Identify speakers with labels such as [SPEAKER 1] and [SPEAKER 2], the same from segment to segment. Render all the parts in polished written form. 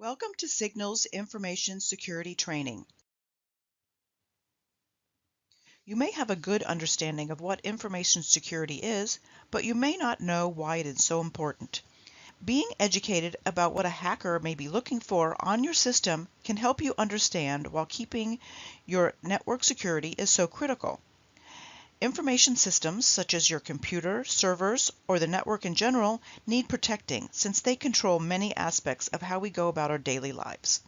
[SPEAKER 1] Welcome to Signal's Information Security Training. You may have a good understanding of what information security is, but you may not know why it is so important. Being educated about what a hacker may be looking for on your system can help you understand why keeping your network security is so critical. Information systems, such as your computer, servers, or the network in general, need protecting since they control many aspects of how we go about our daily lives.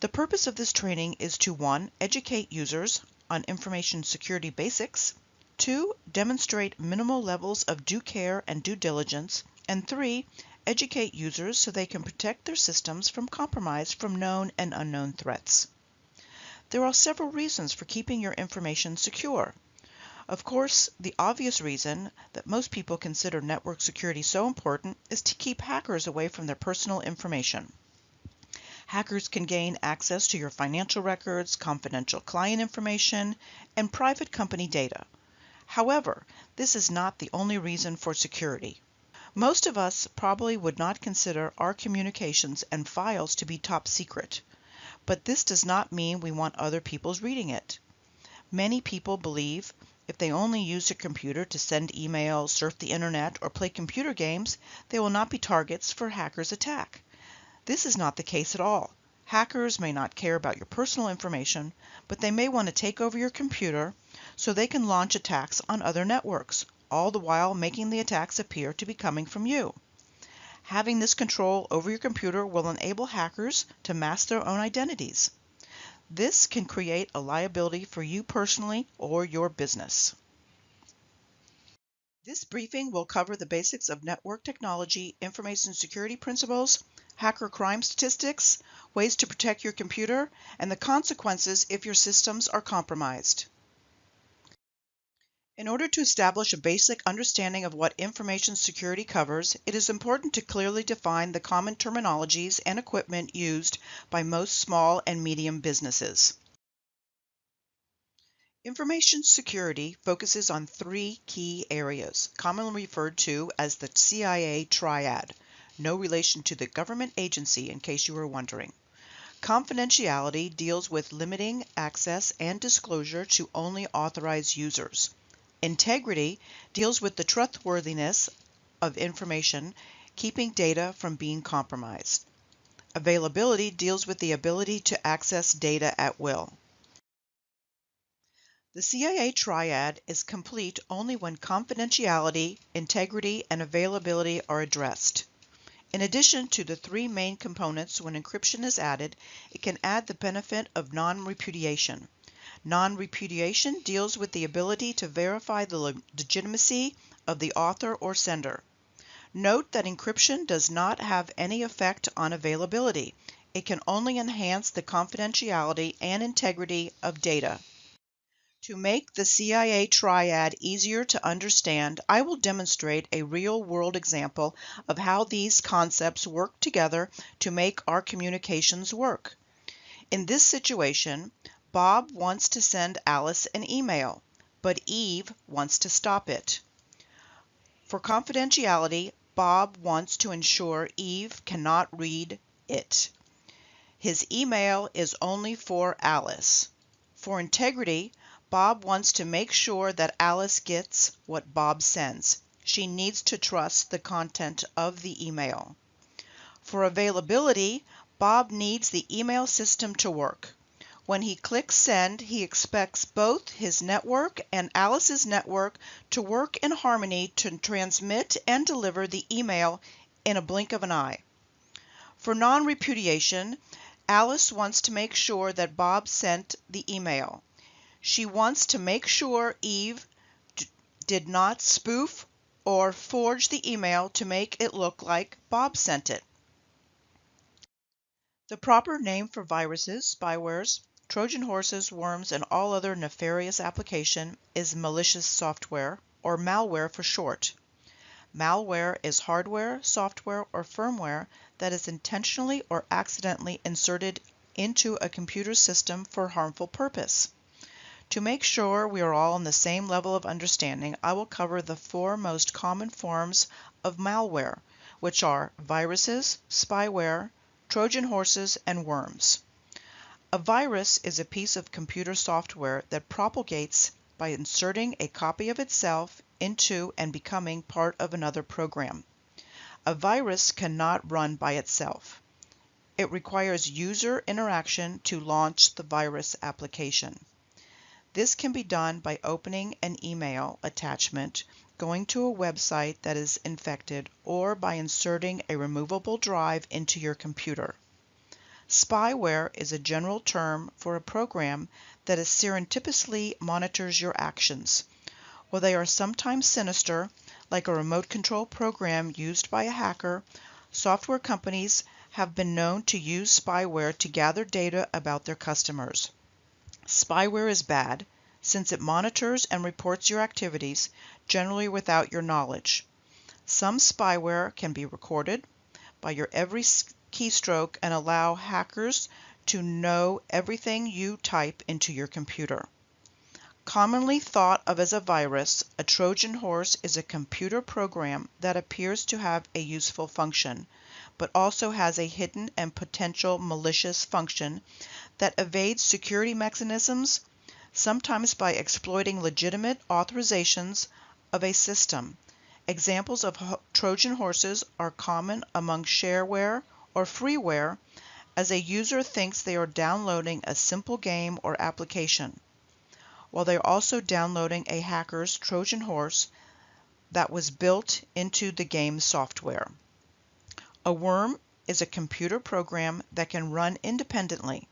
[SPEAKER 1] The purpose of this training is to 1. Educate users on information security basics, 2. Demonstrate minimal levels of due care and due diligence, and 3. Educate users so they can protect their systems from compromise from known and unknown threats. There are several reasons for keeping your information secure. Of course, the obvious reason that most people consider network security so important is to keep hackers away from their personal information. Hackers can gain access to your financial records, confidential client information, and private company data. However, this is not the only reason for security. Most of us probably would not consider our communications and files to be top secret, but this does not mean we want other people's reading it. Many people believe if they only use a computer to send emails, surf the internet, or play computer games, they will not be targets for hackers' attack. This is not the case at all. Hackers may not care about your personal information, but they may want to take over your computer so they can launch attacks on other networks, all the while making the attacks appear to be coming from you. Having this control over your computer will enable hackers to mask their own identities. This can create a liability for you personally or your business. This briefing will cover the basics of network technology, information security principles, hacker crime statistics, ways to protect your computer, and the consequences if your systems are compromised. In order to establish a basic understanding of what information security covers, it is important to clearly define the common terminologies and equipment used by most small and medium businesses. Information security focuses on 3 key areas, commonly referred to as the CIA triad. No relation to the government agency, in case you were wondering. Confidentiality deals with limiting access and disclosure to only authorized users. Integrity deals with the trustworthiness of information, keeping data from being compromised. Availability deals with the ability to access data at will. The CIA triad is complete only when confidentiality, integrity, and availability are addressed. In addition to the 3 main components, when encryption is added, it can add the benefit of non-repudiation. Non-repudiation deals with the ability to verify the legitimacy of the author or sender. Note that encryption does not have any effect on availability. It can only enhance the confidentiality and integrity of data. To make the CIA triad easier to understand, I will demonstrate a real-world example of how these concepts work together to make our communications work. In this situation, Bob wants to send Alice an email, but Eve wants to stop it. For confidentiality, Bob wants to ensure Eve cannot read it. His email is only for Alice. For integrity, Bob wants to make sure that Alice gets what Bob sends. She needs to trust the content of the email. For availability, Bob needs the email system to work. When he clicks send, he expects both his network and Alice's network to work in harmony to transmit and deliver the email in a blink of an eye. For non-repudiation, Alice wants to make sure that Bob sent the email. She wants to make sure Eve did not spoof or forge the email to make it look like Bob sent it. The proper name for viruses, spywares, Trojan horses, worms, and all other nefarious application is malicious software, or malware for short. Malware is hardware, software, or firmware that is intentionally or accidentally inserted into a computer system for harmful purpose. To make sure we are all on the same level of understanding, I will cover the 4 most common forms of malware, which are viruses, spyware, Trojan horses, and worms. A virus is a piece of computer software that propagates by inserting a copy of itself into and becoming part of another program. A virus cannot run by itself. It requires user interaction to launch the virus application. This can be done by opening an email attachment, going to a website that is infected, or by inserting a removable drive into your computer. Spyware is a general term for a program that surreptitiously monitors your actions. While they are sometimes sinister, like a remote control program used by a hacker, software companies have been known to use spyware to gather data about their customers. Spyware is bad since it monitors and reports your activities, generally without your knowledge. Some spyware can be recorded by your every keystroke and allow hackers to know everything you type into your computer. Commonly thought of as a virus, a Trojan horse is a computer program that appears to have a useful function, but also has a hidden and potential malicious function that evades security mechanisms, sometimes by exploiting legitimate authorizations of a system. Examples of Trojan horses are common among shareware or freeware, as a user thinks they are downloading a simple game or application, while they are also downloading a hacker's Trojan horse that was built into the game software. A worm is a computer program that can run independently,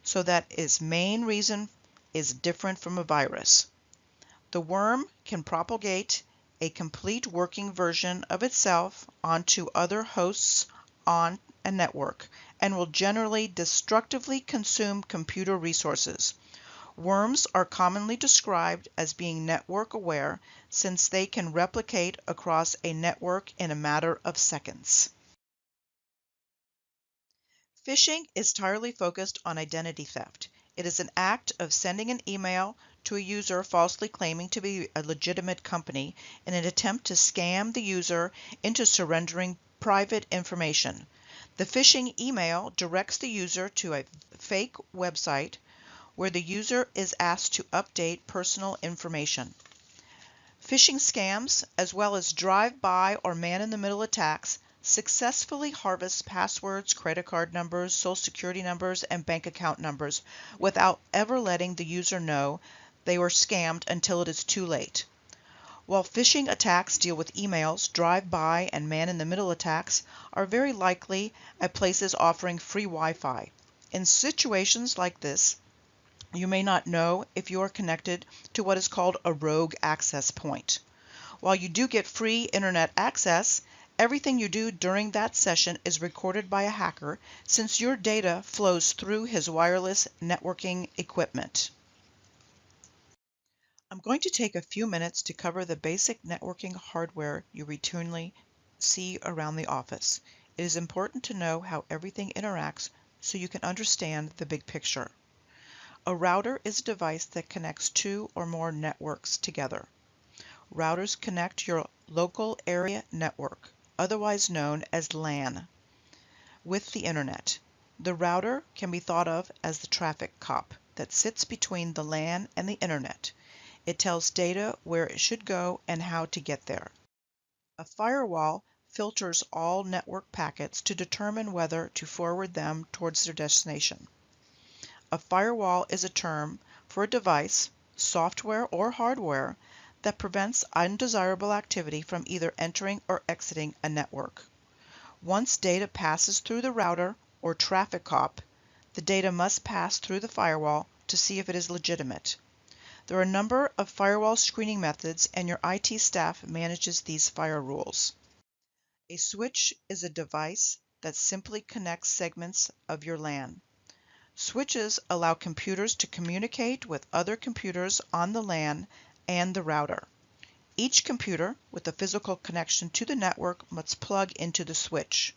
[SPEAKER 1] so that its main reason is different from a virus. The worm can propagate a complete working version of itself onto other hosts on a network and will generally destructively consume computer resources. Worms are commonly described as being network aware since they can replicate across a network in a matter of seconds. Phishing is entirely focused on identity theft. It is an act of sending an email to a user falsely claiming to be a legitimate company in an attempt to scam the user into surrendering private information. The phishing email directs the user to a fake website where the user is asked to update personal information. Phishing scams, as well as drive-by or man-in-the-middle attacks, successfully harvest passwords, credit card numbers, social security numbers, and bank account numbers without ever letting the user know they were scammed until it is too late. While phishing attacks deal with emails, drive-by and man-in-the-middle attacks are very likely at places offering free Wi-Fi. In situations like this, you may not know if you are connected to what is called a rogue access point. While you do get free internet access, everything you do during that session is recorded by a hacker since your data flows through his wireless networking equipment. I'm going to take a few minutes to cover the basic networking hardware you routinely see around the office. It is important to know how everything interacts so you can understand the big picture. A router is a device that connects two or more networks together. Routers connect your local area network, otherwise known as LAN, with the internet. The router can be thought of as the traffic cop that sits between the LAN and the internet. It tells data where it should go and how to get there. A firewall filters all network packets to determine whether to forward them towards their destination. A firewall is a term for a device, software or hardware, that prevents undesirable activity from either entering or exiting a network. Once data passes through the router or traffic cop, the data must pass through the firewall to see if it is legitimate. There are a number of firewall screening methods, and your IT staff manages these fire rules. A switch is a device that simply connects segments of your LAN. Switches allow computers to communicate with other computers on the LAN and the router. Each computer with a physical connection to the network must plug into the switch.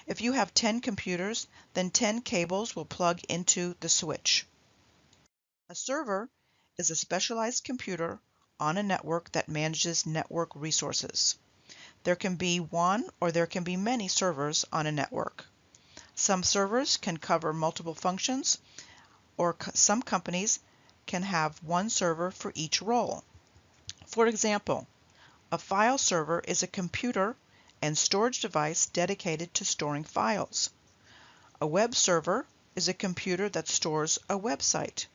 [SPEAKER 1] If you have 10 computers, then 10 cables will plug into the switch. A server is a specialized computer on a network that manages network resources. There can be one or there can be many servers on a network. Some servers can cover multiple functions, or some companies can have one server for each role. For example, a file server is a computer and storage device dedicated to storing files. A web server is a computer that stores a website.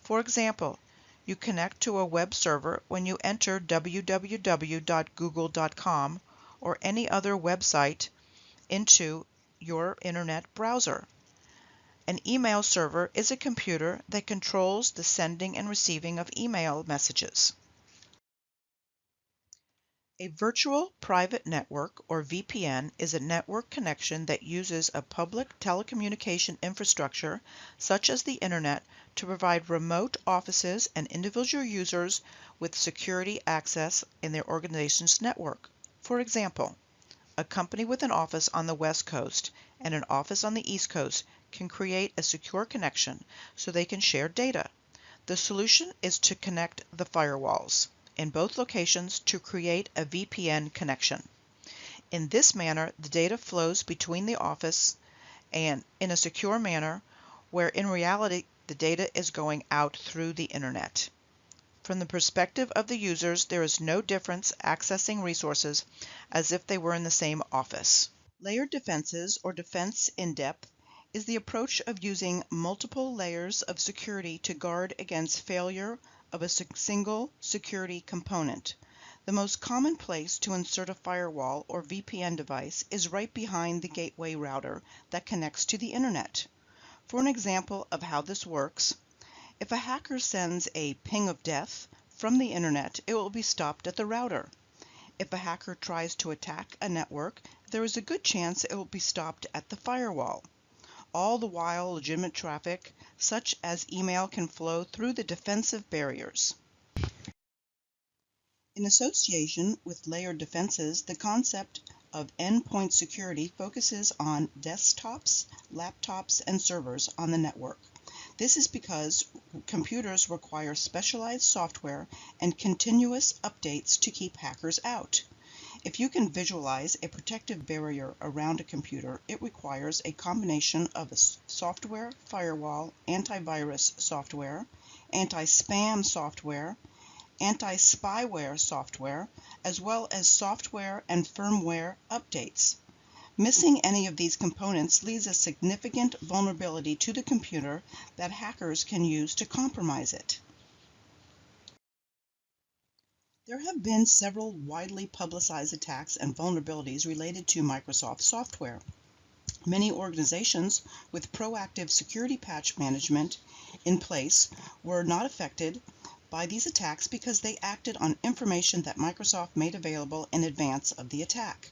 [SPEAKER 1] For example, you connect to a web server when you enter www.google.com or any other website into your internet browser. An email server is a computer that controls the sending and receiving of email messages. A virtual private network, or VPN, is a network connection that uses a public telecommunication infrastructure, such as the Internet, to provide remote offices and individual users with security access in their organization's network. For example, a company with an office on the West Coast and an office on the East Coast can create a secure connection so they can share data. The solution is to connect the firewalls in both locations to create a VPN connection. In this manner, the data flows between the office and in a secure manner, where in reality the data is going out through the internet. From the perspective of the users, there is no difference accessing resources as if they were in the same office. Layered defenses, or defense in depth, is the approach of using multiple layers of security to guard against failure of a single security component. The most common place to insert a firewall or VPN device is right behind the gateway router that connects to the internet. For an example of how this works, if a hacker sends a ping of death from the internet, it will be stopped at the router. If a hacker tries to attack a network, there is a good chance it will be stopped at the firewall. All the while, legitimate traffic, such as email, can flow through the defensive barriers. In association with layered defenses, the concept of endpoint security focuses on desktops, laptops, and servers on the network. This is because computers require specialized software and continuous updates to keep hackers out. If you can visualize a protective barrier around a computer, it requires a combination of a software firewall, antivirus software, anti-spam software, anti-spyware software, as well as software and firmware updates. Missing any of these components leaves a significant vulnerability to the computer that hackers can use to compromise it. There have been several widely publicized attacks and vulnerabilities related to Microsoft software. Many organizations with proactive security patch management in place were not affected by these attacks because they acted on information that Microsoft made available in advance of the attack.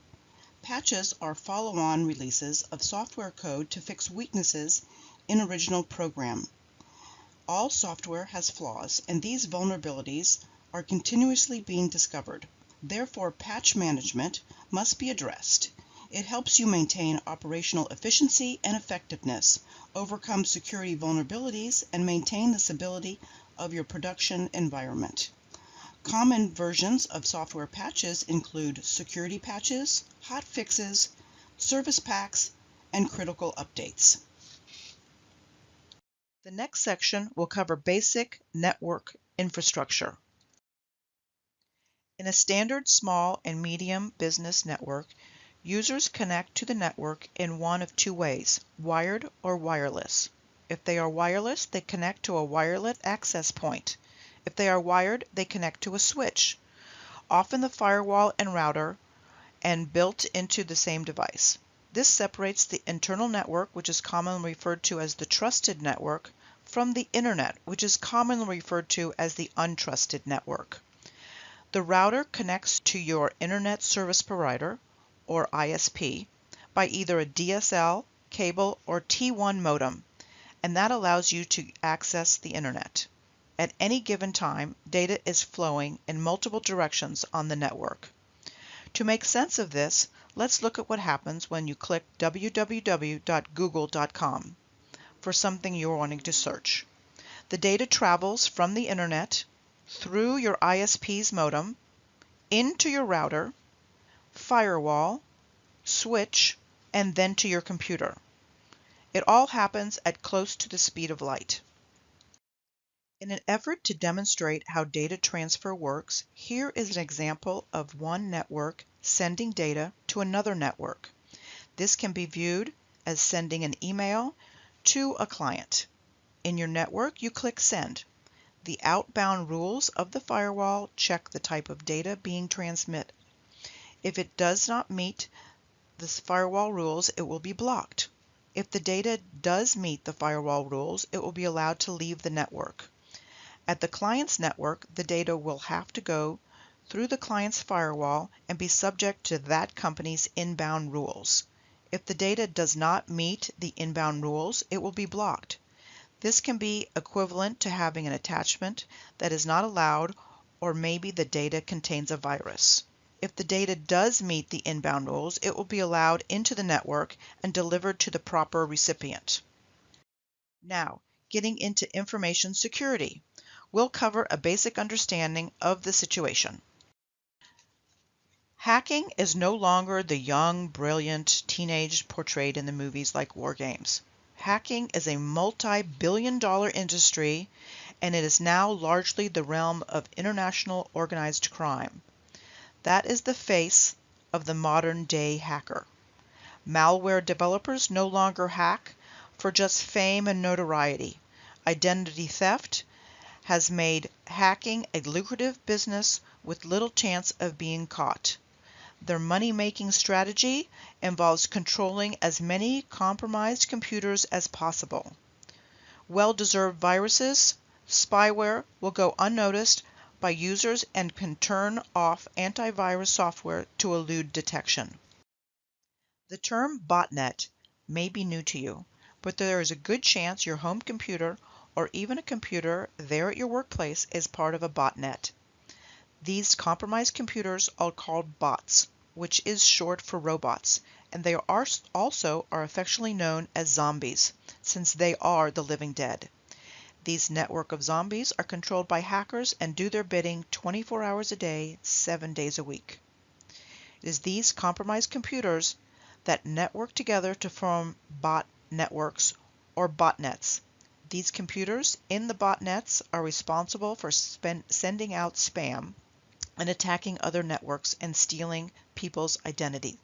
[SPEAKER 1] Patches are follow-on releases of software code to fix weaknesses in original program. All software has flaws, and these vulnerabilities are continuously being discovered. Therefore, patch management must be addressed. It helps you maintain operational efficiency and effectiveness, overcome security vulnerabilities, and maintain the stability of your production environment. Common versions of software patches include security patches, hot fixes, service packs, and critical updates. The next section will cover basic network infrastructure. In a standard small and medium business network, users connect to the network in one of two ways, wired or wireless. If they are wireless, they connect to a wireless access point. If they are wired, they connect to a switch, often the firewall and router, and built into the same device. This separates the internal network, which is commonly referred to as the trusted network, from the internet, which is commonly referred to as the untrusted network. The router connects to your Internet Service Provider, or ISP, by either a DSL, cable, or T1 modem, and that allows you to access the Internet. At any given time, data is flowing in multiple directions on the network. To make sense of this, let's look at what happens when you click www.google.com for something you're wanting to search. The data travels from the Internet through your ISP's modem, into your router, firewall, switch, and then to your computer. It all happens at close to the speed of light. In an effort to demonstrate how data transfer works, here is an example of one network sending data to another network. This can be viewed as sending an email to a client. In your network, you click Send. The outbound rules of the firewall check the type of data being transmitted. If it does not meet the firewall rules, it will be blocked. If the data does meet the firewall rules, it will be allowed to leave the network. At the client's network, the data will have to go through the client's firewall and be subject to that company's inbound rules. If the data does not meet the inbound rules, it will be blocked. This can be equivalent to having an attachment that is not allowed, or maybe the data contains a virus. If the data does meet the inbound rules, it will be allowed into the network and delivered to the proper recipient. Now, getting into information security. We'll cover a basic understanding of the situation. Hacking is no longer the young, brilliant teenage portrayed in the movies like War Games. Hacking is a multi-billion-dollar industry, and it is now largely the realm of international organized crime. That is the face of the modern-day hacker. Malware developers no longer hack for just fame and notoriety. Identity theft has made hacking a lucrative business with little chance of being caught. Their money-making strategy involves controlling as many compromised computers as possible. Well-deserved viruses, spyware will go unnoticed by users and can turn off antivirus software to elude detection. The term botnet may be new to you, but there is a good chance your home computer or even a computer there at your workplace is part of a botnet. These compromised computers are called bots, which is short for robots, and they are also affectionately known as zombies, since they are the living dead. These network of zombies are controlled by hackers and do their bidding 24 hours a day, 7 days a week. It is these compromised computers that network together to form bot networks or botnets. These computers in the botnets are responsible for sending out spam and attacking other networks and stealing people's identity,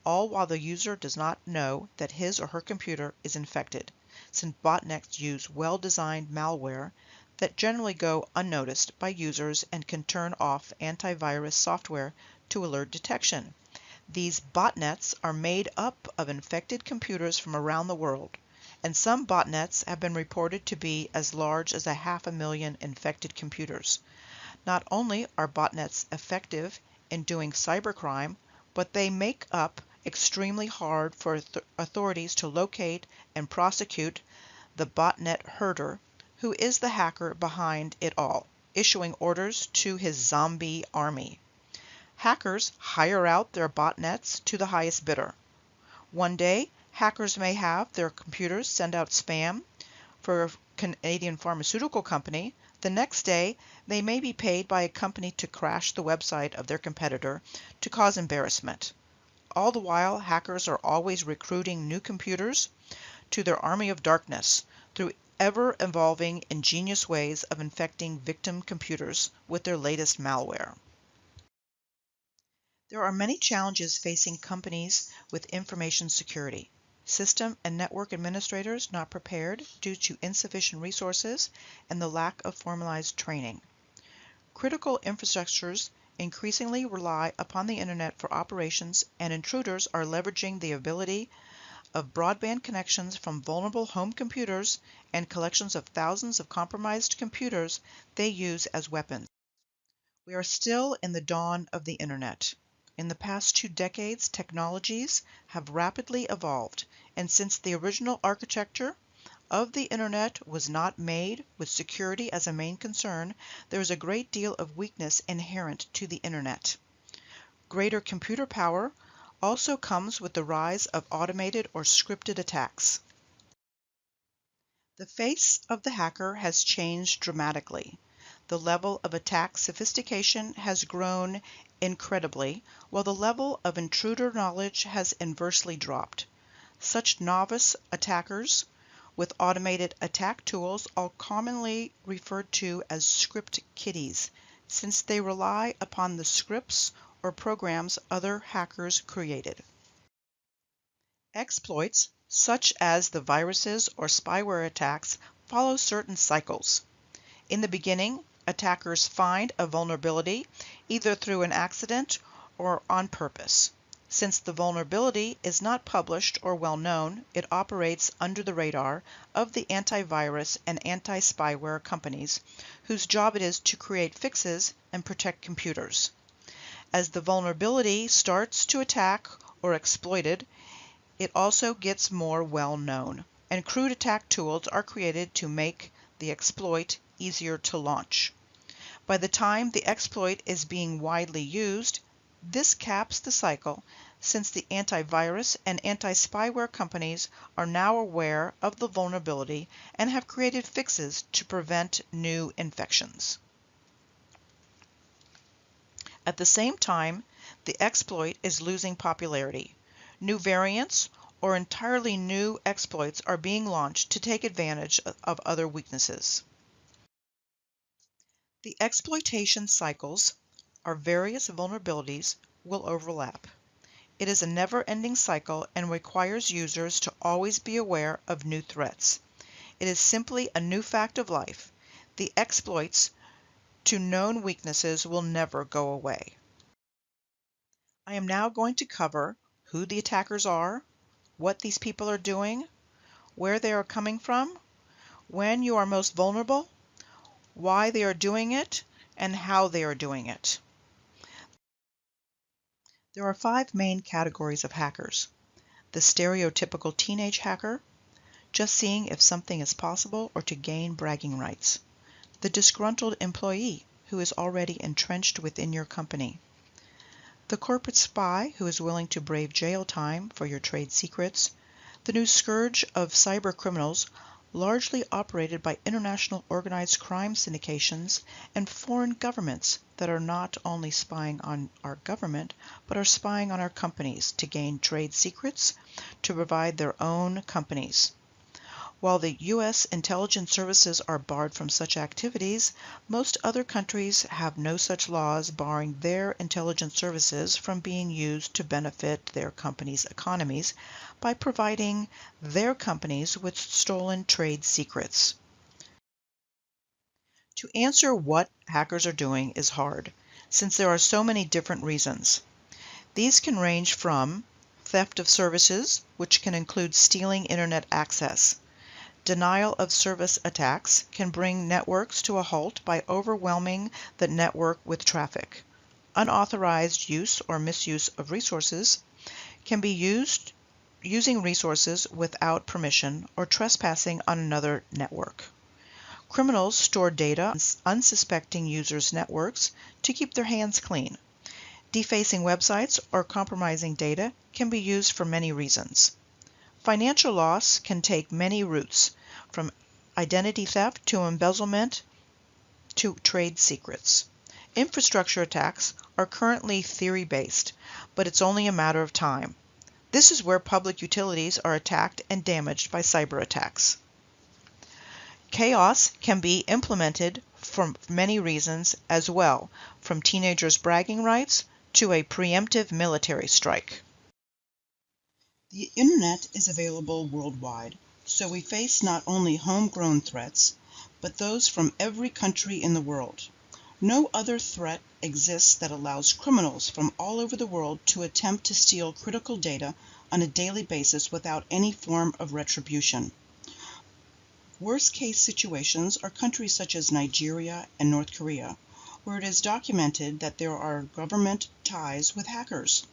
[SPEAKER 1] all while the user does not know that his or her computer is infected, since botnets use well-designed malware that generally go unnoticed by users and can turn off antivirus software to alert detection. These botnets are made up of infected computers from around the world, and some botnets have been reported to be as large as 500,000 infected computers. Not only are botnets effective in doing cybercrime, but they make up extremely hard for authorities to locate and prosecute the botnet herder, who is the hacker behind it all, issuing orders to his zombie army. Hackers hire out their botnets to the highest bidder. One day, hackers may have their computers send out spam for a Canadian pharmaceutical company. The next day, they may be paid by a company to crash the website of their competitor to cause embarrassment. All the while, hackers are always recruiting new computers to their army of darkness through ever-evolving, ingenious ways of infecting victim computers with their latest malware. There are many challenges facing companies with information security. System and network administrators not prepared due to insufficient resources and the lack of formalized training. Critical infrastructures increasingly rely upon the internet for operations, and intruders are leveraging the ability of broadband connections from vulnerable home computers and collections of thousands of compromised computers they use as weapons. We are still in the dawn of the internet. In the past 2 decades, technologies have rapidly evolved, and since the original architecture of the internet was not made with security as a main concern, there is a great deal of weakness inherent to the internet. Greater computer power also comes with the rise of automated or scripted attacks. The face of the hacker has changed dramatically. The level of attack sophistication has grown incredibly, while the level of intruder knowledge has inversely dropped. Such novice attackers with automated attack tools are commonly referred to as script kiddies, since they rely upon the scripts or programs other hackers created. Exploits, such as the viruses or spyware attacks, follow certain cycles. In the beginning, attackers find a vulnerability either through an accident or on purpose. Since the vulnerability is not published or well known, it operates under the radar of the antivirus and anti-spyware companies, whose job it is to create fixes and protect computers. As the vulnerability starts to attack or exploited, it also gets more well known, and crude attack tools are created to make the exploit easier to launch. By the time the exploit is being widely used, this caps the cycle, since the antivirus and anti-spyware companies are now aware of the vulnerability and have created fixes to prevent new infections. At the same time, the exploit is losing popularity. New variants or entirely new exploits are being launched to take advantage of other weaknesses. The exploitation cycles or various vulnerabilities will overlap. It is a never-ending cycle and requires users to always be aware of new threats. It is simply a new fact of life. The exploits to known weaknesses will never go away. I am now going to cover who the attackers are, what these people are doing, where they are coming from, when you are most vulnerable, why they are doing it, and how they are doing it. There are 5 main categories of hackers. The stereotypical teenage hacker, just seeing if something is possible or to gain bragging rights. The disgruntled employee who is already entrenched within your company. The corporate spy who is willing to brave jail time for your trade secrets. The new scourge of cyber criminals, largely operated by international organized crime syndications and foreign governments that are not only spying on our government, but are spying on our companies to gain trade secrets to provide their own companies. While the U.S. intelligence services are barred from such activities, most other countries have no such laws barring their intelligence services from being used to benefit their companies' economies by providing their companies with stolen trade secrets. To answer what hackers are doing is hard, since there are so many different reasons. These can range from theft of services, which can include stealing internet access. Denial of service attacks can bring networks to a halt by overwhelming the network with traffic. Unauthorized use or misuse of resources can be using resources without permission or trespassing on another network. Criminals store data on unsuspecting users' networks to keep their hands clean. Defacing websites or compromising data can be used for many reasons. Financial loss can take many routes, from identity theft to embezzlement to trade secrets. Infrastructure attacks are currently theory-based, but it's only a matter of time. This is where public utilities are attacked and damaged by cyber attacks. Chaos can be implemented for many reasons as well, from teenagers' bragging rights to a preemptive military strike. The Internet is available worldwide, so we face not only homegrown threats, but those from every country in the world. No other threat exists that allows criminals from all over the world to attempt to steal critical data on a daily basis without any form of retribution. Worst-case situations are countries such as Nigeria and North Korea, where it is documented that there are government ties with hackers.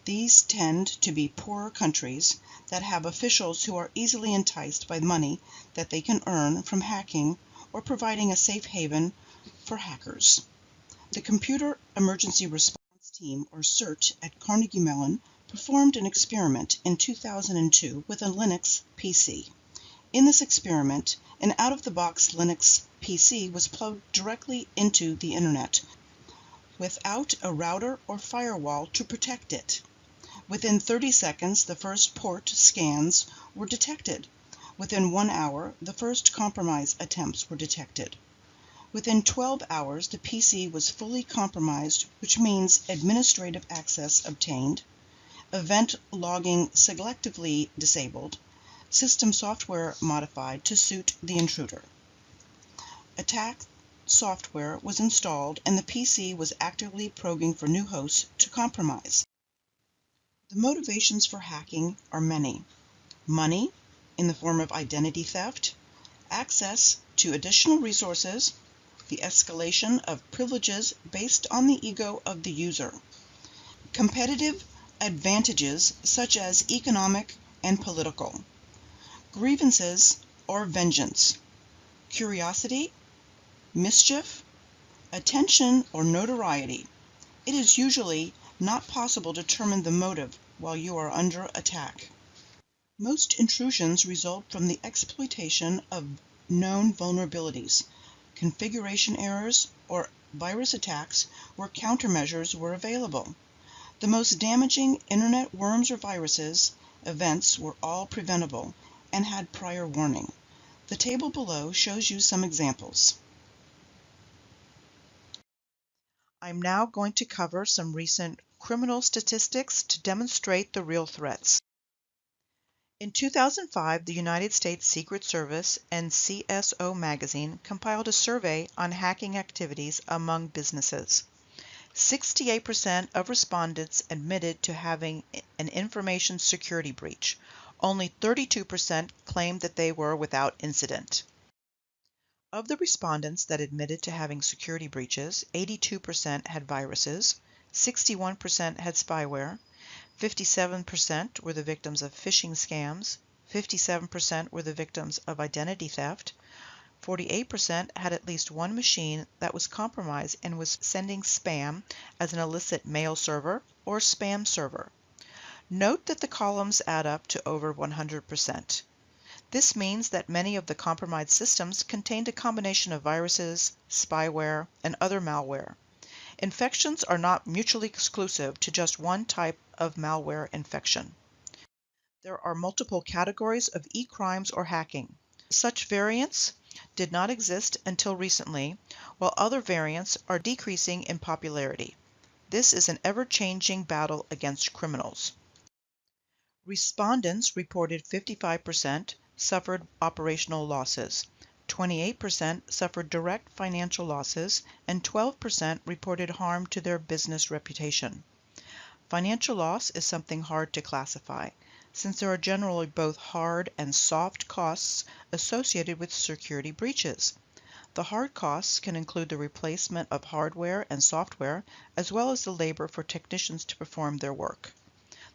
[SPEAKER 1] These tend to be poorer countries that have officials who are easily enticed by money that they can earn from hacking or providing a safe haven for hackers. The Computer Emergency Response Team, or CERT, at Carnegie Mellon performed an experiment in 2002 with a Linux PC. In this experiment, an out-of-the-box Linux PC was plugged directly into the Internet without a router or firewall to protect it.
[SPEAKER 2] Within 30 seconds, the first port scans were detected. Within 1 hour, the first compromise attempts were detected. Within 12 hours, the PC was fully compromised, which means administrative access obtained, event logging selectively disabled, system software modified to suit the intruder. Attack software was installed and the PC was actively probing for new hosts to compromise. The motivations for hacking are many. Money, in the form of identity theft, access to additional resources, the escalation of privileges based on the ego of the user, competitive advantages such as economic and political, grievances or vengeance, curiosity, mischief, attention or notoriety. It is usually not possible to determine the motive while you are under attack. Most intrusions result from the exploitation of known vulnerabilities, configuration errors, or virus attacks where countermeasures were available. The most damaging internet worms or viruses events were all preventable and had prior warning. The table below shows you some examples.
[SPEAKER 1] I'm now going to cover some recent criminal statistics to demonstrate the real threats. In 2005, the United States Secret Service and CSO Magazine compiled a survey on hacking activities among businesses. 68% of respondents admitted to having an information security breach. Only 32% claimed that they were without incident. Of the respondents that admitted to having security breaches, 82% had viruses, 61% had spyware, 57% were the victims of phishing scams, 57% were the victims of identity theft, 48% had at least one machine that was compromised and was sending spam as an illicit mail server or spam server. Note that the columns add up to over 100%. This means that many of the compromised systems contained a combination of viruses, spyware, and other malware. Infections are not mutually exclusive to just one type of malware infection. There are multiple categories of e-crimes or hacking. Such variants did not exist until recently, while other variants are decreasing in popularity. This is an ever-changing battle against criminals. Respondents reported 55% suffered operational losses, 28% suffered direct financial losses, and 12% reported harm to their business reputation. Financial loss is something hard to classify, since there are generally both hard and soft costs associated with security breaches. The hard costs can include the replacement of hardware and software, as well as the labor for technicians to perform their work.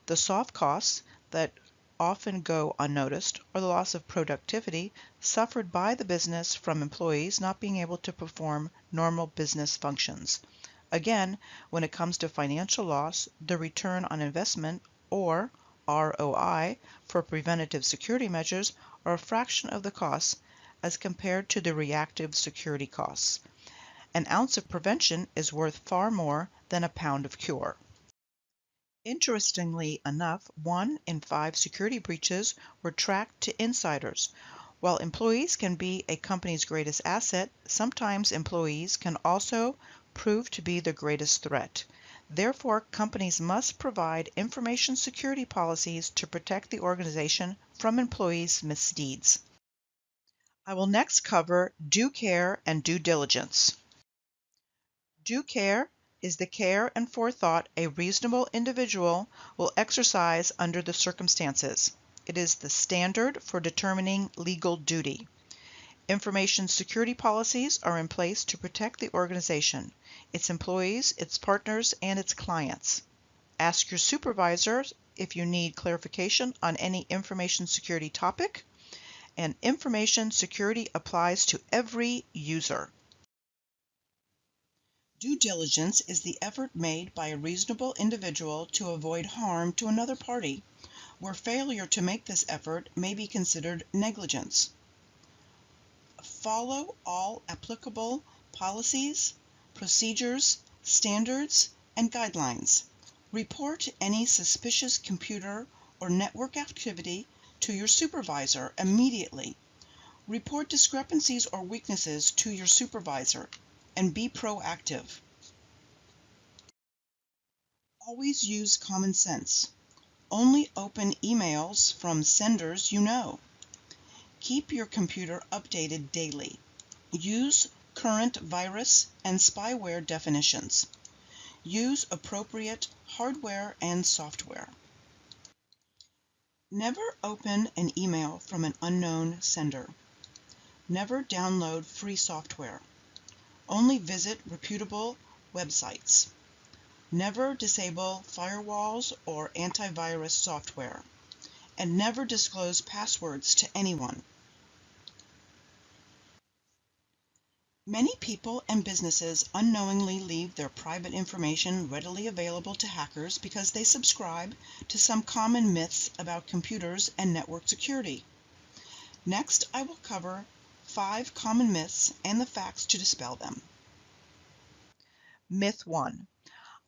[SPEAKER 1] The soft costs that often go unnoticed are the loss of productivity suffered by the business from employees not being able to perform normal business functions. Again, when it comes to financial loss, the return on investment, or ROI, for preventative security measures are a fraction of the costs as compared to the reactive security costs. An ounce of prevention is worth far more than a pound of cure. Interestingly enough, 1 in 5 security breaches were tracked to insiders. While employees can be a company's greatest asset, sometimes employees can also prove to be the greatest threat. Therefore, companies must provide information security policies to protect the organization from employees' misdeeds. I will next cover due care and due diligence. Due care is the care and forethought a reasonable individual will exercise under the circumstances. It is the standard for determining legal duty. Information security policies are in place to protect the organization, its employees, its partners, and its clients. Ask your supervisor if you need clarification on any information security topic, and information security applies to every user. Due diligence is the effort made by a reasonable individual to avoid harm to another party, where failure to make this effort may be considered negligence. Follow all applicable policies, procedures, standards, and guidelines.
[SPEAKER 2] Report any suspicious computer or network activity to your supervisor immediately. Report discrepancies or weaknesses to your supervisor and be proactive. Always use common sense. Only open emails from senders you know. Keep your computer updated daily. Use current virus and spyware definitions. Use appropriate hardware and software. Never open an email from an unknown sender. Never download free software. Only visit reputable websites. Never disable firewalls or antivirus software. And never disclose passwords to anyone. Many people and businesses unknowingly leave their private information readily available to hackers because they subscribe to some common myths about computers and network security. Next, I will cover 5 common myths and the facts to dispel them.
[SPEAKER 1] Myth 1.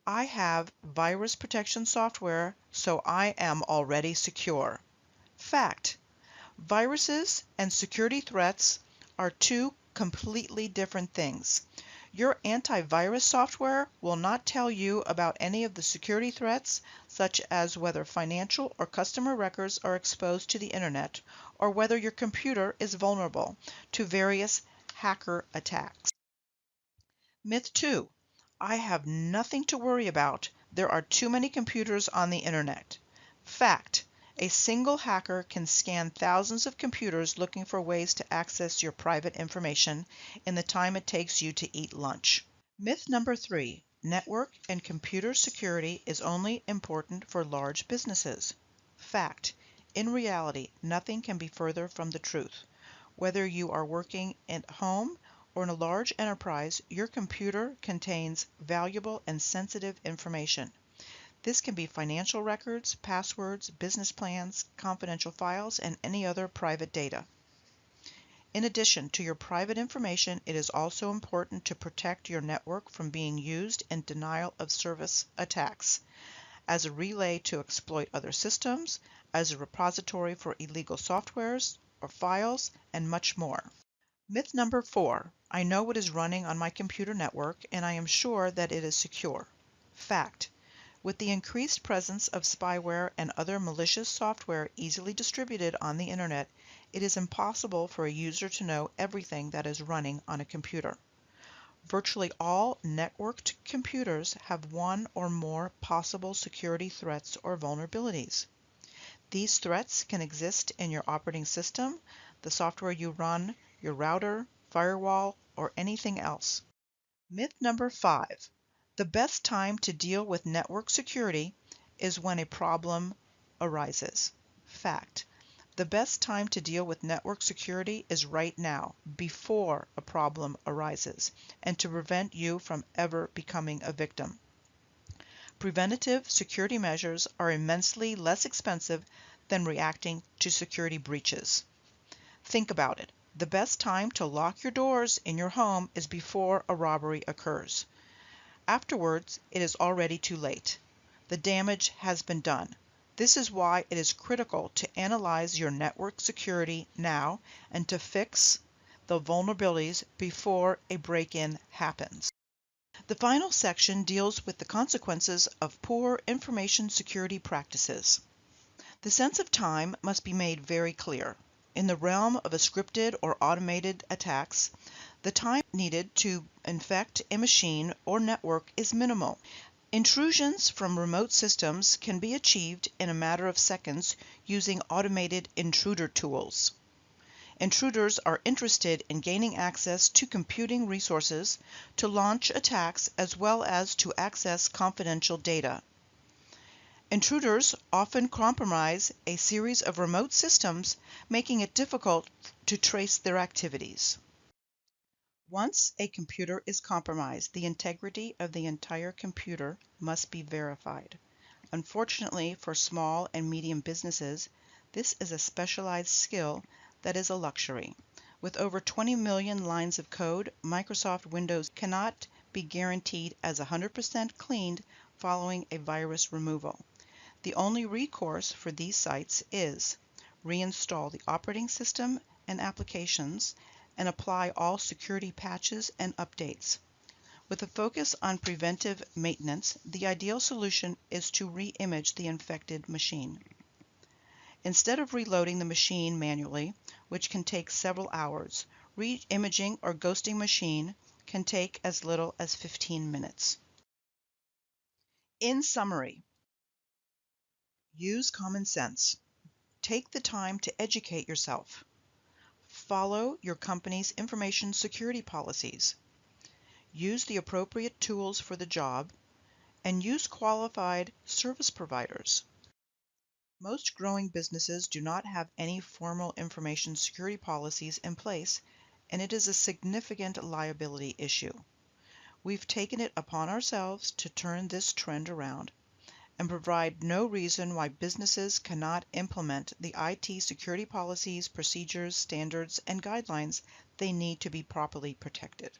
[SPEAKER 1] I have virus protection software, so I am already secure. Fact. Viruses and security threats are two completely different things. Your antivirus software will not tell you about any of the security threats, such as whether financial or customer records are exposed to the internet, or whether your computer is vulnerable to various hacker attacks. Myth 2. I have nothing to worry about. There are too many computers on the internet. Fact. A single hacker can scan thousands of computers looking for ways to access your private information in the time it takes you to eat lunch. Myth number 3. Network and computer security is only important for large businesses. Fact. In reality, nothing can be further from the truth. Whether you are working at home or in a large enterprise, your computer contains valuable and sensitive information. This can be financial records, passwords, business plans, confidential files, and any other private data. In addition to your private information, it is also important to protect your network from being used in denial of service attacks, as a relay to exploit other systems, as a repository for illegal softwares or files, and much more. Myth number 4. I know what is running on my computer network and I am sure that it is secure. Fact. With the increased presence of spyware and other malicious software easily distributed on the internet, it is impossible for a user to know everything that is running on a computer. Virtually all networked computers have one or more possible security threats or vulnerabilities. These threats can exist in your operating system, the software you run, your router, firewall, or anything else. Myth number 5. The best time to deal with network security is when a problem arises. Fact. The best time to deal with network security is right now, before a problem arises, and to prevent you from ever becoming a victim. Preventative security measures are immensely less expensive than reacting to security breaches. Think about it. The best time to lock your doors in your home is before a robbery occurs. Afterwards, it is already too late. The damage has been done. This is why it is critical to analyze your network security now and to fix the vulnerabilities before a break-in happens. The final section deals with the consequences of poor information security practices. The sense of time must be made very clear. In the realm of a scripted or automated attacks, the time needed to infect a machine or network is minimal. Intrusions from remote systems can be achieved in a matter of seconds using automated intruder tools. Intruders are interested in gaining access to computing resources to launch attacks as well as to access confidential data. Intruders often compromise a series of remote systems, making it difficult to trace their activities. Once a computer is compromised, the integrity of the entire computer must be verified. Unfortunately for small and medium businesses, this is a specialized skill that is a luxury. With over 20 million lines of code, Microsoft Windows cannot be guaranteed as 100% cleaned following a virus removal. The only recourse for these sites is reinstall the operating system and applications and apply all security patches and updates. With a focus on preventive maintenance, the ideal solution is to re-image the infected machine. Instead of reloading the machine manually, which can take several hours, re-imaging or ghosting machine can take as little as 15 minutes. In summary, use common sense. Take the time to educate yourself. Follow your company's information security policies. Use the appropriate tools for the job, and use qualified service providers. Most growing businesses do not have any formal information security policies in place, and it is a significant liability issue. We've taken it upon ourselves to turn this trend around and provide no reason why businesses cannot implement the IT security policies, procedures, standards, and guidelines they need to be properly protected.